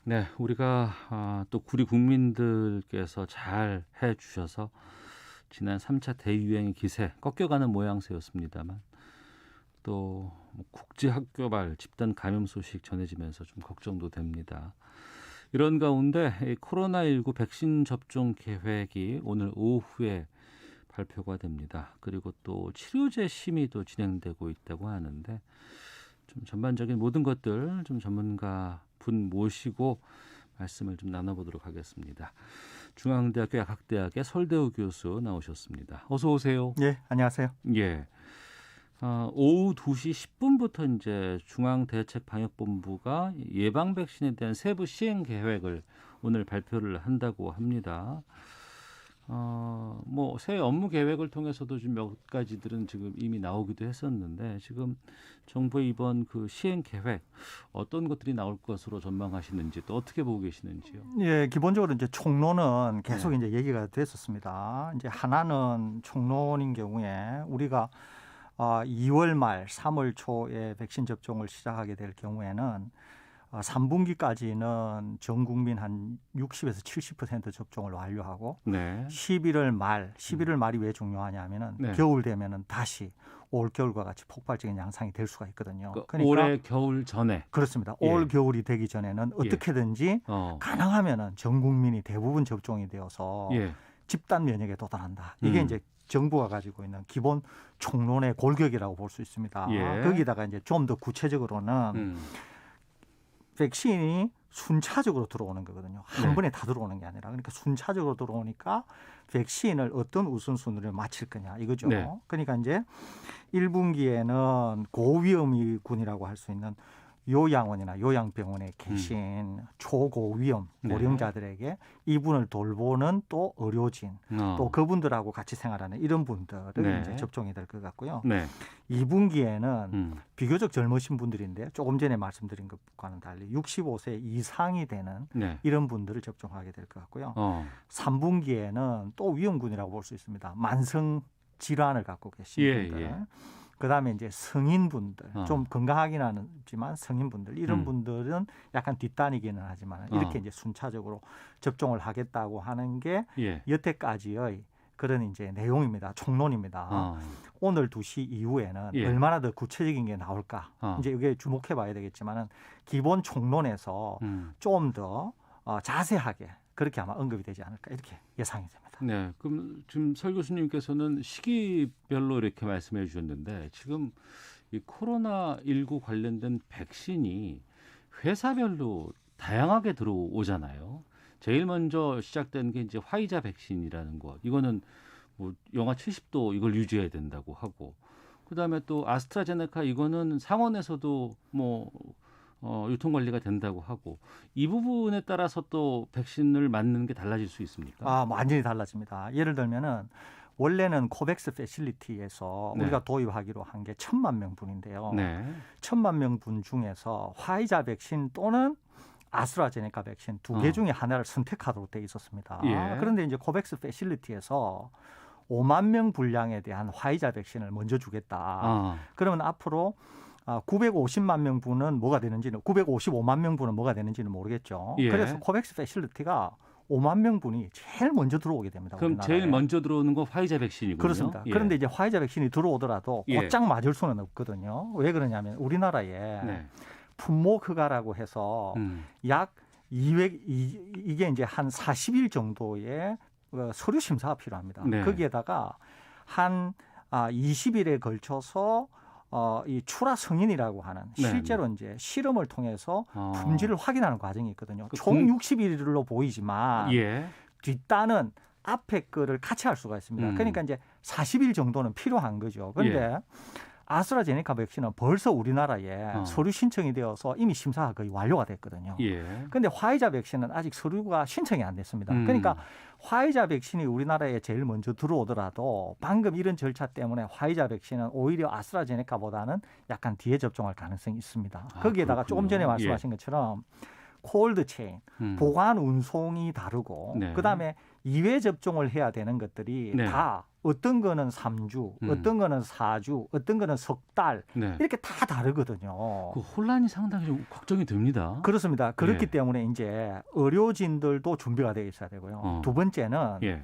네, 우리가 또 우리 국민들께서 잘 해주셔서 지난 3차 대유행의 기세 꺾여가는 모양새였습니다만 또뭐 국제학교발 집단 감염 소식 전해지면서 좀 걱정도 됩니다. 이런 가운데 이 코로나19 백신 접종 계획이 오늘 오후에 발표가 됩니다. 그리고 또 치료제 심의도 진행되고 있다고 하는데 좀 전반적인 모든 것들 좀 전문가 분 모시고 말씀을 좀 나눠보도록 하겠습니다. 중앙대학교 약학대학의 설대우 교수 나오셨습니다. 어서 오세요. 예, 안녕하세요. 예. 오후 2시 10분부터 이제 중앙대책방역본부가 예방 백신에 대한 세부 시행 계획을 오늘 발표를 한다고 합니다. 뭐 새 업무 계획을 통해서도 좀 몇 가지들은 지금 이미 나오기도 했었는데 지금 정부의 이번 그 시행 계획 어떤 것들이 나올 것으로 전망하시는지 또 어떻게 보고 계시는지요? 예, 기본적으로 이제 총론은 계속 네. 이제 얘기가 됐었습니다. 이제 하나는 총론인 경우에 우리가 2월 말, 3월 초에 백신 접종을 시작하게 될 경우에는 3분기까지는 전 국민 한 60에서 70% 접종을 완료하고 네. 11월 말이 왜 중요하냐면은 네. 겨울 되면은 다시 올 겨울과 같이 폭발적인 양상이 될 수가 있거든요. 그러니까 올해 겨울 전에. 그렇습니다. 예. 올 겨울이 되기 전에는 어떻게든지 가능하면은 전 국민이 대부분 접종이 되어서 예. 집단 면역에 도달한다. 이게 이제 정부가 가지고 있는 기본 총론의 골격이라고 볼 수 있습니다. 예. 거기다가 이제 좀 더 구체적으로는 백신이 순차적으로 들어오는 거거든요. 한 네. 번에 다 들어오는 게 아니라. 그러니까 순차적으로 들어오니까 백신을 어떤 우선순위를 맞힐 거냐 이거죠. 네. 그러니까 이제 1분기에는 고위험군이라고 할 수 있는 요양원이나 요양병원에 계신 초고위험 고령자들에게 이분을 돌보는 또 의료진 또 그분들하고 같이 생활하는 이런 분들은 네. 이제 접종이 될 것 같고요. 네. 2분기에는 비교적 젊으신 분들인데 조금 전에 말씀드린 것과는 달리 65세 이상이 되는 네. 이런 분들을 접종하게 될 것 같고요. 3분기에는 또 위험군이라고 볼 수 있습니다. 만성 질환을 갖고 계신 분들. 예. 그다음에 이제 성인분들 좀 건강하긴 하지만 성인분들 이런 분들은 약간 뒷단이기는 하지만 이렇게 이제 순차적으로 접종을 하겠다고 하는 게 여태까지의 그런 이제 내용입니다. 총론입니다. 오늘 2시 이후에는 얼마나 더 구체적인 게 나올까 이제 이게 주목해 봐야 되겠지만은 기본 총론에서 좀 더 자세하게 그렇게 아마 언급이 되지 않을까 이렇게 예상이 됩니다. 네, 그럼 지금 설 교수님께서는 시기별로 이렇게 말씀해 주셨는데 지금 이 코로나19 관련된 백신이 회사별로 다양하게 들어오잖아요. 제일 먼저 시작된 게 이제 화이자 백신이라는 것. 이거는 뭐 영하 70도 이걸 유지해야 된다고 하고, 그다음에 또 아스트라제네카 이거는 상원에서도 뭐 유통 관리가 된다고 하고 이 부분에 따라서 또 백신을 맞는 게 달라질 수 있습니까? 완전히 달라집니다. 예를 들면은 원래는 코백스 패실리티에서 우리가 도입하기로 한 게 1,000만 명분인데요. 1,000만 명분 중에서 화이자 백신 또는 아스트라제네카 백신 두 개 중에 하나를 선택하도록 돼 있었습니다. 그런데 이제 코백스 패실리티에서 5만 명 분량에 대한 화이자 백신을 먼저 주겠다. 그러면 앞으로 950만 명분은 뭐가 되는지는 955만 명분은 뭐가 되는지는 모르겠죠. 그래서 코백스 패실리티가 5만 명분이 제일 먼저 들어오게 됩니다. 그럼 우리나라에. 제일 먼저 들어오는 건 화이자 백신이군요. 그렇습니다. 그런데 이제 화이자 백신이 들어오더라도 곧장 맞을 수는 없거든요. 왜 그러냐면 우리나라에 품목허가라고 해서 약 200, 이게 이제 한 40일 정도의 서류 심사가 필요합니다. 거기에다가 한 20일에 걸쳐서 이 출하 승인이라고 하는 실제로 이제 실험을 통해서 품질을 확인하는 과정이 있거든요. 총 60일로 보이지만 뒷단은 앞에 거를 같이 할 수가 있습니다. 그러니까 이제 40일 정도는 필요한 거죠. 그런데 아스트라제네카 백신은 벌써 우리나라에 서류 신청이 되어서 이미 심사가 거의 완료가 됐거든요. 그런데 화이자 백신은 아직 서류가 신청이 안 됐습니다. 그러니까 화이자 백신이 우리나라에 제일 먼저 들어오더라도 방금 이런 절차 때문에 화이자 백신은 오히려 아스트라제네카보다는 약간 뒤에 접종할 가능성이 있습니다. 거기에다가 조금 전에 말씀하신 것처럼 콜드 체인, 보관 운송이 다르고 그다음에 2회 접종을 해야 되는 것들이 다 어떤 거는 3주, 어떤 거는 4주, 어떤 거는 석 달 네. 이렇게 다 다르거든요. 그 혼란이 상당히 좀 걱정이 됩니다. 그렇습니다. 그렇기 예. 때문에 이제 의료진들도 준비가 되어 있어야 되고요. 두 번째는 예.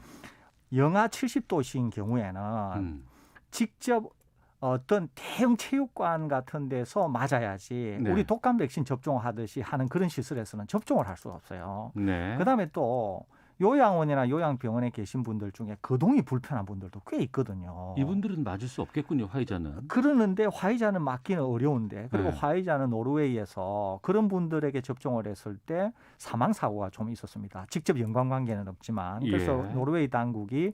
영하 70도씨인 경우에는 직접 어떤 대형 체육관 같은 데서 맞아야지 네. 우리 독감 백신 접종하듯이 하는 그런 시설에서는 접종을 할 수가 없어요. 네. 그다음에 또 요양원이나 요양병원에 계신 분들 중에 거동이 불편한 분들도 꽤 있거든요. 이분들은 맞을 수 없겠군요, 화이자는. 그러는데 화이자는 맞기는 어려운데 그리고 네. 화이자는 노르웨이에서 그런 분들에게 접종을 했을 때 사망 사고가 좀 있었습니다. 직접 연관관계는 없지만 그래서 예. 노르웨이 당국이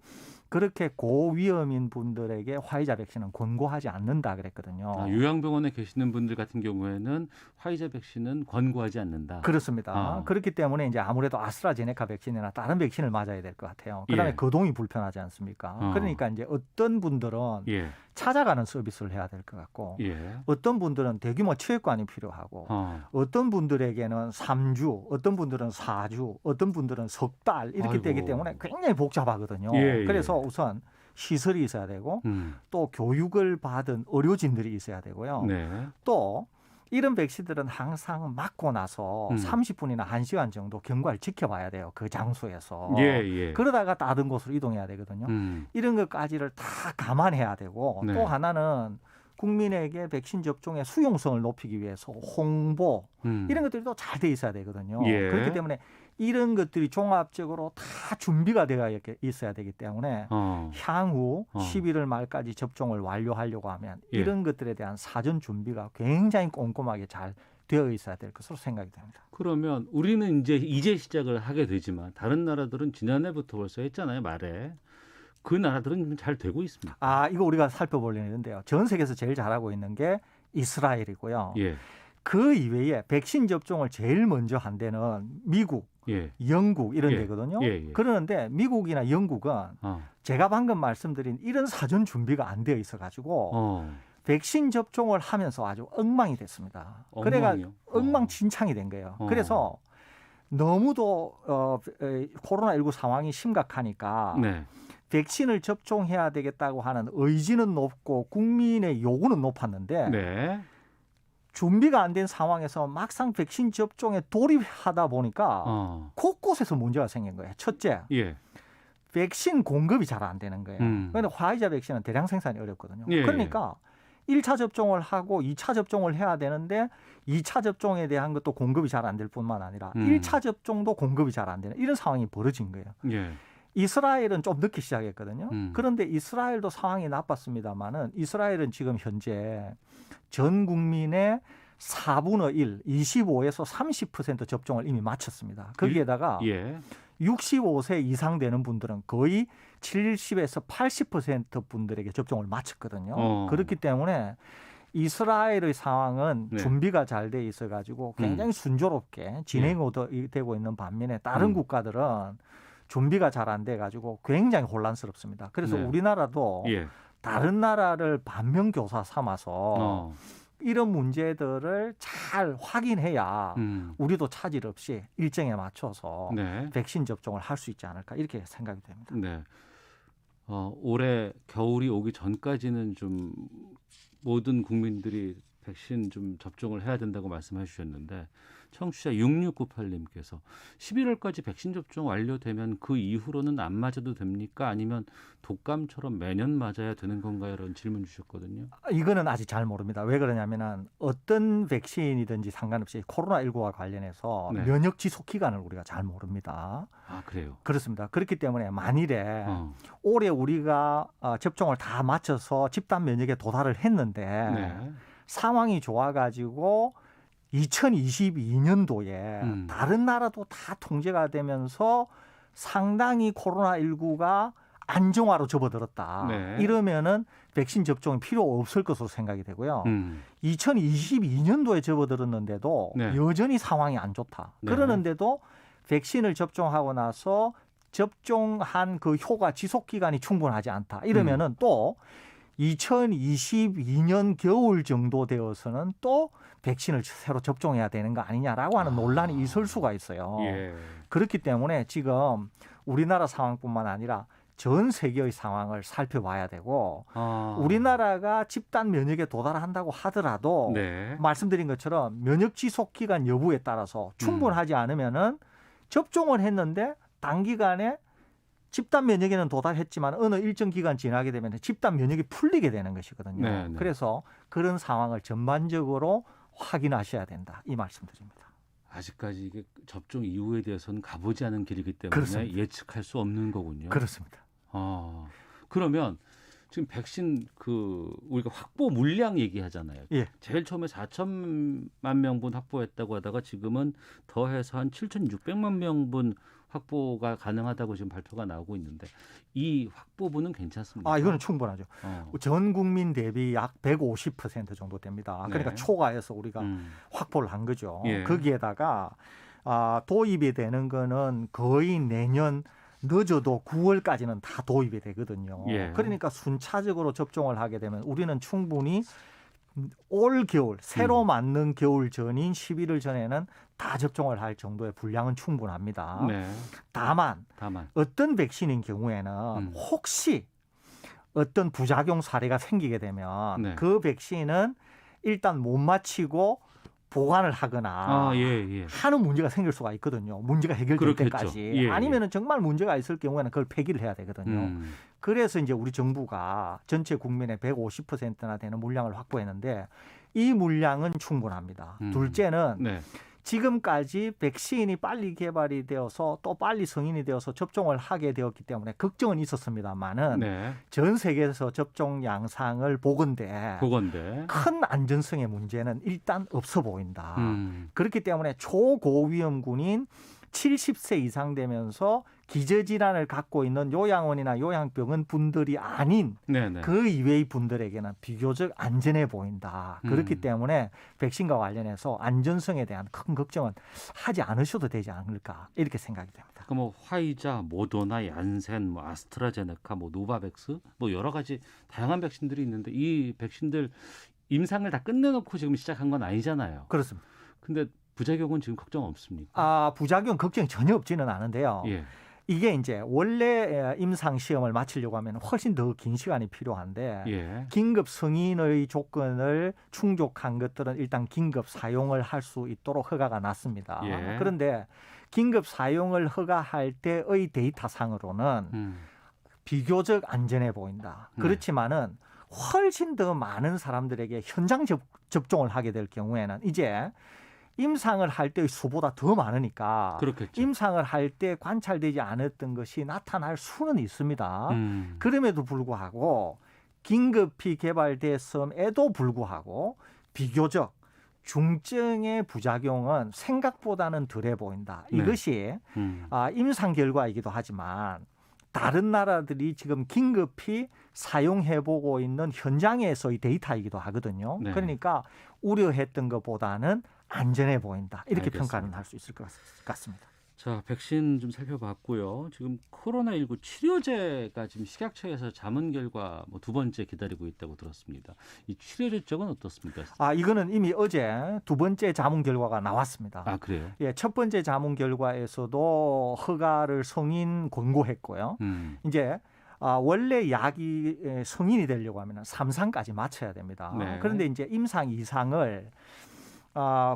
그렇게 고위험인 분들에게 화이자 백신은 권고하지 않는다 그랬거든요. 요양병원에 계시는 분들 같은 경우에는 화이자 백신은 권고하지 않는다. 그렇습니다. 그렇기 때문에 이제 아무래도 아스트라제네카 백신이나 다른 백신을 맞아야 될 것 같아요. 그다음에 예. 거동이 불편하지 않습니까? 그러니까 이제 어떤 분들은 예. 찾아가는 서비스를 해야 될 것 같고 예. 어떤 분들은 대규모 체육관이 필요하고 어떤 분들에게는 3주, 어떤 분들은 4주, 어떤 분들은 석 달 이렇게 아이고. 되기 때문에 굉장히 복잡하거든요. 예, 그래서 우선 시설이 있어야 되고 또 교육을 받은 의료진들이 있어야 되고요. 네. 또 이런 백신들은 항상 맞고 나서 30분이나 1시간 정도 경과를 지켜봐야 돼요. 그 장소에서. 예. 그러다가 다른 곳으로 이동해야 되거든요. 이런 것까지를 다 감안해야 되고 네. 또 하나는 국민에게 백신 접종의 수용성을 높이기 위해서 홍보 이런 것들이 또 잘 돼 있어야 되거든요. 예. 그렇기 때문에 이런 것들이 종합적으로 다 준비가 되어 있어야 되기 때문에 향후 11월 말까지 접종을 완료하려고 하면 예. 이런 것들에 대한 사전 준비가 굉장히 꼼꼼하게 잘 되어 있어야 될 것으로 생각이 됩니다. 그러면 우리는 이제 시작을 하게 되지만 다른 나라들은 지난해부터 벌써 했잖아요, 말에. 그 나라들은 잘 되고 있습니다. 이거 우리가 살펴볼 일인데요. 전 세계에서 제일 잘하고 있는 게 이스라엘이고요. 예. 그 이외에 백신 접종을 제일 먼저 한 데는 미국, 예. 영국 이런 예. 데거든요. 예. 그러는데 미국이나 영국은 제가 방금 말씀드린 이런 사전 준비가 안 되어 있어가지고 백신 접종을 하면서 아주 엉망이 됐습니다. 그래가 엉망진창이 된 거예요. 그래서 너무도 코로나19 상황이 심각하니까 네. 백신을 접종해야 되겠다고 하는 의지는 높고 국민의 요구는 높았는데 네. 준비가 안 된 상황에서 막상 백신 접종에 돌입하다 보니까 곳곳에서 문제가 생긴 거예요. 첫째, 예. 백신 공급이 잘 안 되는 거예요. 그런데 화이자 백신은 대량 생산이 어렵거든요. 예. 그러니까 1차 접종을 하고 2차 접종을 해야 되는데 2차 접종에 대한 것도 공급이 잘 안 될 뿐만 아니라 1차 접종도 공급이 잘 안 되는 이런 상황이 벌어진 거예요. 예. 이스라엘은 좀 늦게 시작했거든요. 그런데 이스라엘도 상황이 나빴습니다만은 이스라엘은 지금 현재 전 국민의 4분의 1, 25에서 30% 접종을 이미 마쳤습니다. 거기에다가 65세 이상 되는 분들은 거의 70에서 80% 분들에게 접종을 마쳤거든요. 그렇기 때문에 이스라엘의 상황은 준비가 잘 돼 있어가지고 굉장히 순조롭게 진행되고 있는 반면에 다른 국가들은 준비가 잘 안 돼가지고 굉장히 혼란스럽습니다. 그래서 우리나라도 다른 나라를 반면교사 삼아서 이런 문제들을 잘 확인해야 우리도 차질 없이 일정에 맞춰서 백신 접종을 할 수 있지 않을까 이렇게 생각이 됩니다. 네. 올해 겨울이 오기 전까지는 좀 모든 국민들이 백신 좀 접종을 해야 된다고 말씀해 주셨는데 청취자 6698님께서 11월까지 백신 접종 완료되면 그 이후로는 안 맞아도 됩니까? 아니면 독감처럼 매년 맞아야 되는 건가요? 이런 질문 주셨거든요. 이거는 아직 잘 모릅니다. 왜 그러냐면은 어떤 백신이든지 상관없이 코로나19와 관련해서 면역 지속 기간을 우리가 잘 모릅니다. 그래요? 그렇습니다. 그렇기 때문에 만일에 올해 우리가 접종을 다 마쳐서 집단 면역에 도달을 했는데 상황이 좋아가지고 2022년도에 다른 나라도 다 통제가 되면서 상당히 코로나19가 안정화로 접어들었다. 이러면은 백신 접종이 필요 없을 것으로 생각이 되고요. 2022년도에 접어들었는데도 여전히 상황이 안 좋다. 그러는데도 백신을 접종하고 나서 접종한 그 효과 지속 기간이 충분하지 않다. 이러면은 또 2022년 겨울 정도 되어서는 또 백신을 새로 접종해야 되는 거 아니냐라고 하는 논란이 있을 수가 있어요. 그렇기 때문에 지금 우리나라 상황뿐만 아니라 전 세계의 상황을 살펴봐야 되고 우리나라가 집단 면역에 도달한다고 하더라도 네. 말씀드린 것처럼 면역 지속 기간 여부에 따라서 충분하지 않으면은 접종을 했는데 단기간에 집단 면역에는 도달했지만 어느 일정 기간 지나게 되면 집단 면역이 풀리게 되는 것이거든요. 네, 네. 그래서 그런 상황을 전반적으로 확인하셔야 된다. 이 말씀드립니다. 아직까지 이게 접종 이후에 대해서는 가보지 않은 길이기 때문에 그렇습니다. 예측할 수 없는 거군요. 그렇습니다. 그러면 지금 백신 우리가 확보 물량 얘기하잖아요. 예. 제일 처음에 4천만 명분 확보했다고 하다가 지금은 더해서 한 7,600만 명분 확보가 가능하다고 지금 발표가 나오고 있는데 이 확보분은 괜찮습니까? 이거는 충분하죠. 전 국민 대비 약 150% 정도 됩니다. 그러니까 네. 초과해서 우리가 확보를 한 거죠. 예. 거기에다가 도입이 되는 거는 거의 내년 늦어도 9월까지는 다 도입이 되거든요. 예. 그러니까 순차적으로 접종을 하게 되면 우리는 충분히 올 겨울 새로 맞는 겨울 전인 11월 전에는 다 접종을 할 정도의 분량은 충분합니다. 네. 다만 어떤 백신인 경우에는 혹시 어떤 부작용 사례가 생기게 되면 네. 그 백신은 일단 못 맞히고 보관을 하거나 하는 문제가 생길 수가 있거든요. 문제가 해결될 그렇겠죠. 때까지. 아니면은 정말 문제가 있을 경우에는 그걸 폐기를 해야 되거든요. 그래서 이제 우리 정부가 전체 국민의 150%나 되는 물량을 확보했는데 이 물량은 충분합니다. 둘째는 네. 지금까지 백신이 빨리 개발이 되어서 또 빨리 성인이 되어서 접종을 하게 되었기 때문에 걱정은 있었습니다만은 네. 전 세계에서 접종 양상을 보건대 큰 안전성의 문제는 일단 없어 보인다. 그렇기 때문에 초고위험군인 70세 이상 되면서 기저질환을 갖고 있는 요양원이나 요양병원 분들이 아닌 그 이외의 분들에게는 비교적 안전해 보인다. 그렇기 때문에 백신과 관련해서 안전성에 대한 큰 걱정은 하지 않으셔도 되지 않을까 이렇게 생각이 됩니다. 뭐 화이자, 모더나, 얀센, 아스트라제네카, 노바백스 여러 가지 다양한 백신들이 있는데 이 백신들 임상을 다 끝내놓고 지금 시작한 건 아니잖아요. 그렇습니다. 근데 부작용은 지금 걱정 없습니까? 부작용 걱정이 전혀 없지는 않은데요. 예. 이게 이제 원래 임상 시험을 마치려고 하면 훨씬 더 긴 시간이 필요한데 긴급 승인의 조건을 충족한 것들은 일단 긴급 사용을 할 수 있도록 허가가 났습니다. 그런데 긴급 사용을 허가할 때의 데이터상으로는 비교적 안전해 보인다. 그렇지만은 훨씬 더 많은 사람들에게 현장 접종을 하게 될 경우에는 이제 임상을 할 때의 수보다 더 많으니까 그렇겠죠. 임상을 할 때 관찰되지 않았던 것이 나타날 수는 있습니다. 그럼에도 불구하고 긴급히 개발됐음에도 불구하고 비교적 중증의 부작용은 생각보다는 덜해 보인다. 이것이 임상 결과이기도 하지만 다른 나라들이 지금 긴급히 사용해보고 있는 현장에서의 데이터이기도 하거든요. 그러니까 우려했던 것보다는 안전해 보인다. 이렇게 알겠습니다. 평가는 할 수 있을 것 같습니다. 자, 백신 좀 살펴봤고요. 지금 코로나19 치료제가 지금 식약처에서 자문 결과 두 번째 기다리고 있다고 들었습니다. 이 치료제 쪽은 어떻습니까? 이거는 이미 어제 두 번째 자문 결과가 나왔습니다. 그래요? 예, 첫 번째 자문 결과에서도 허가를 성인 권고했고요. 이제 원래 약이 성인이 되려고 하면 3상까지 마쳐야 됩니다. 그런데 이제 임상 2상을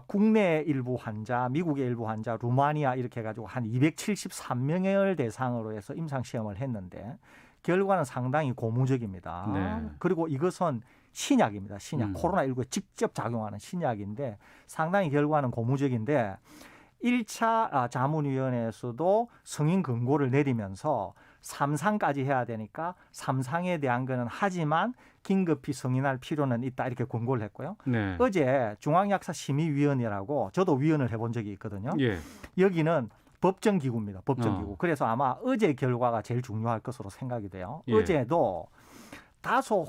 국내 일부 환자, 미국의 일부 환자, 루마니아 이렇게 해가지고 한 273명을 대상으로 해서 임상 시험을 했는데 결과는 상당히 고무적입니다. 그리고 이것은 신약입니다. 신약. 코로나19에 직접 작용하는 신약인데 상당히 결과는 고무적인데 1차 자문위원회에서도 승인 권고를 내리면서 3상까지 해야 되니까 3상에 대한 거는 하지만 긴급히 승인할 필요는 있다 이렇게 권고를 했고요. 어제 중앙약사심의위원회라고 저도 위원을 해본 적이 있거든요. 여기는 법정기구입니다. 법정기구. 그래서 아마 어제 결과가 제일 중요할 것으로 생각이 돼요. 어제도 다소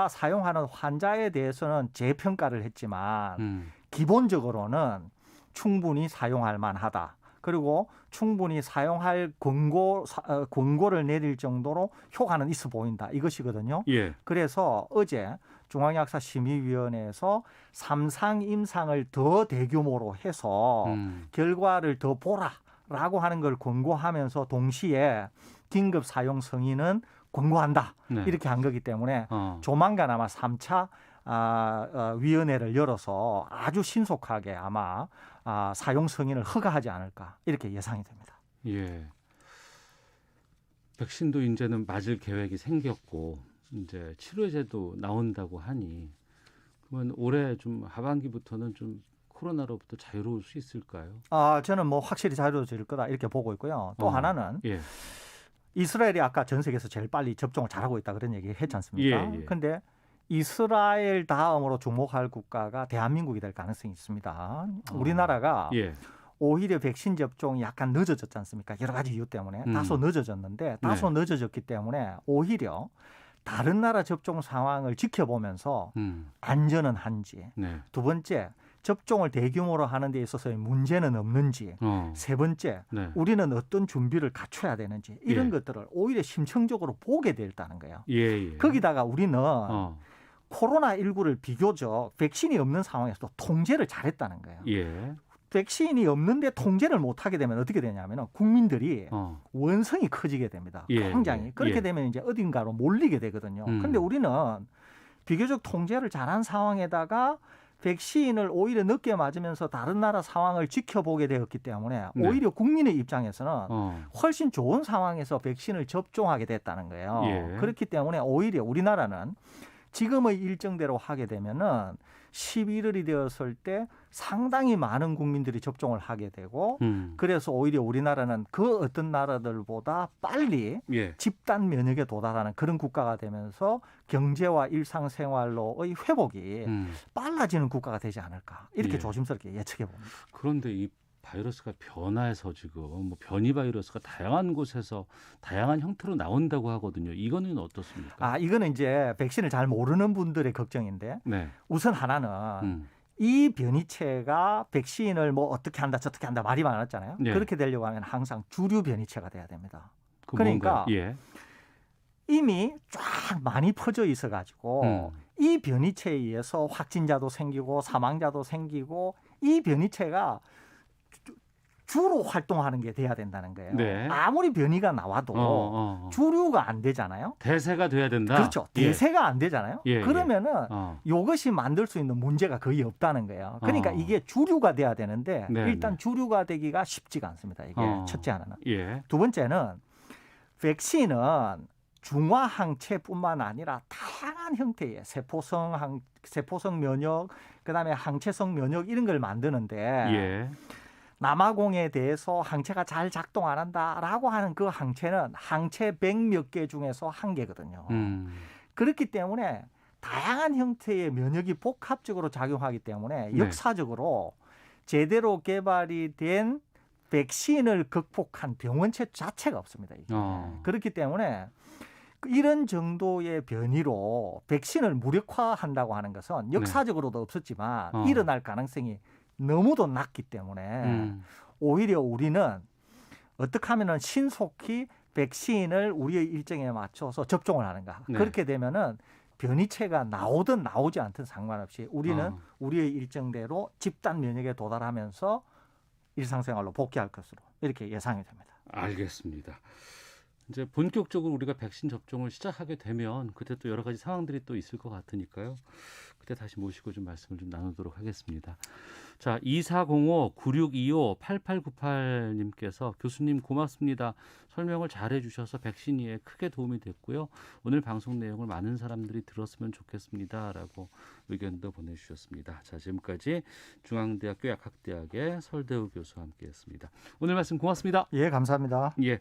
사용하는 환자에 대해서는 재평가를 했지만 기본적으로는 충분히 사용할 만하다. 그리고 충분히 사용할 권고를 내릴 정도로 효과는 있어 보인다. 이것이거든요. 그래서 어제 중앙약사심의위원회에서 3상 임상을 더 대규모로 해서 결과를 더 보라라고 하는 걸 권고하면서 동시에 긴급 사용 승인은 권고한다. 네. 이렇게 한 거기 때문에 조만간 아마 3차 위원회를 열어서 아주 신속하게 아마 사용 승인을 허가하지 않을까 이렇게 예상이 됩니다. 예. 백신도 이제는 맞을 계획이 생겼고 이제 치료제도 나온다고 하니 그러면 올해 좀 하반기부터는 좀 코로나로부터 자유로울 수 있을까요? 저는 뭐 확실히 자유로워질 거다 이렇게 보고 있고요. 또 하나는 예. 이스라엘이 아까 전 세계에서 제일 빨리 접종을 잘하고 있다 그런 얘기 했지 않습니까? 그런데 예. 이스라엘 다음으로 주목할 국가가 대한민국이 될 가능성이 있습니다. 우리나라가 오히려 백신 접종이 약간 늦어졌지 않습니까? 여러 가지 이유 때문에 다소 늦어졌는데 다소 늦어졌기 때문에 오히려 다른 나라 접종 상황을 지켜보면서 안전은 한지 두 번째 접종을 대규모로 하는 데 있어서의 문제는 없는지 세 번째 우리는 어떤 준비를 갖춰야 되는지 이런 것들을 오히려 심층적으로 보게 됐다는 거예요. 거기다가 우리는 코로나19를 비교적 백신이 없는 상황에서도 통제를 잘했다는 거예요. 백신이 없는데 통제를 못하게 되면 어떻게 되냐면 국민들이 원성이 커지게 됩니다. 굉장히. 그렇게 되면 이제 어딘가로 몰리게 되거든요. 그런데 우리는 비교적 통제를 잘한 상황에다가 백신을 오히려 늦게 맞으면서 다른 나라 상황을 지켜보게 되었기 때문에 오히려 국민의 입장에서는 훨씬 좋은 상황에서 백신을 접종하게 됐다는 거예요. 그렇기 때문에 오히려 우리나라는 지금의 일정대로 하게 되면은 11월이 되었을 때 상당히 많은 국민들이 접종을 하게 되고 그래서 오히려 우리나라는 그 어떤 나라들보다 빨리 집단 면역에 도달하는 그런 국가가 되면서 경제와 일상생활로의 회복이 빨라지는 국가가 되지 않을까 이렇게 조심스럽게 예측해 봅니다. 그런데 이 바이러스가 변화해서 지금 뭐 변이 바이러스가 다양한 곳에서 다양한 형태로 나온다고 하거든요. 이거는 어떻습니까? 이거는 이제 백신을 잘 모르는 분들의 걱정인데 우선 하나는 이 변이체가 백신을 뭐 어떻게 한다 저렇게 한다 말이 많았잖아요. 그렇게 되려고 하면 항상 주류 변이체가 돼야 됩니다. 그러니까 이미 쫙 많이 퍼져 있어가지고 이 변이체에 의해서 확진자도 생기고 사망자도 생기고 이 변이체가 주로 활동하는 게 돼야 된다는 거예요. 아무리 변이가 나와도 주류가 안 되잖아요. 대세가 돼야 된다. 그렇죠. 대세가 안 되잖아요. 그러면은 이것이 만들 수 있는 문제가 거의 없다는 거예요. 그러니까 이게 주류가 돼야 되는데 일단 주류가 되기가 쉽지가 않습니다. 이게 첫째 하나는. 두 번째는 백신은 중화 항체뿐만 아니라 다양한 형태의 세포성 면역, 그다음에 항체성 면역 이런 걸 만드는데 남아공에 대해서 항체가 잘 작동 안 한다라고 하는 그 항체는 항체 100몇 개 중에서 한 개거든요. 그렇기 때문에 다양한 형태의 면역이 복합적으로 작용하기 때문에 역사적으로 제대로 개발이 된 백신을 극복한 병원체 자체가 없습니다. 이게. 그렇기 때문에 이런 정도의 변이로 백신을 무력화한다고 하는 것은 역사적으로도 없었지만 일어날 가능성이 너무도 낮기 때문에 오히려 우리는 어떻게 하면은 신속히 백신을 우리의 일정에 맞춰서 접종을 하는가. 그렇게 되면은 변이체가 나오든 나오지 않든 상관없이 우리는 우리의 일정대로 집단 면역에 도달하면서 일상생활로 복귀할 것으로 이렇게 예상이 됩니다. 알겠습니다. 이제 본격적으로 우리가 백신 접종을 시작하게 되면 그때 또 여러 가지 상황들이 또 있을 것 같으니까요. 그때 다시 모시고 좀 말씀을 좀 나누도록 하겠습니다. 자, 2405-9625-8898님께서 교수님 고맙습니다. 설명을 잘해 주셔서 백신 이해에 크게 도움이 됐고요. 오늘 방송 내용을 많은 사람들이 들었으면 좋겠습니다. 라고 의견도 보내주셨습니다. 자, 지금까지 중앙대학교 약학대학의 설대우 교수와 함께했습니다. 오늘 말씀 고맙습니다. 예, 감사합니다. 예.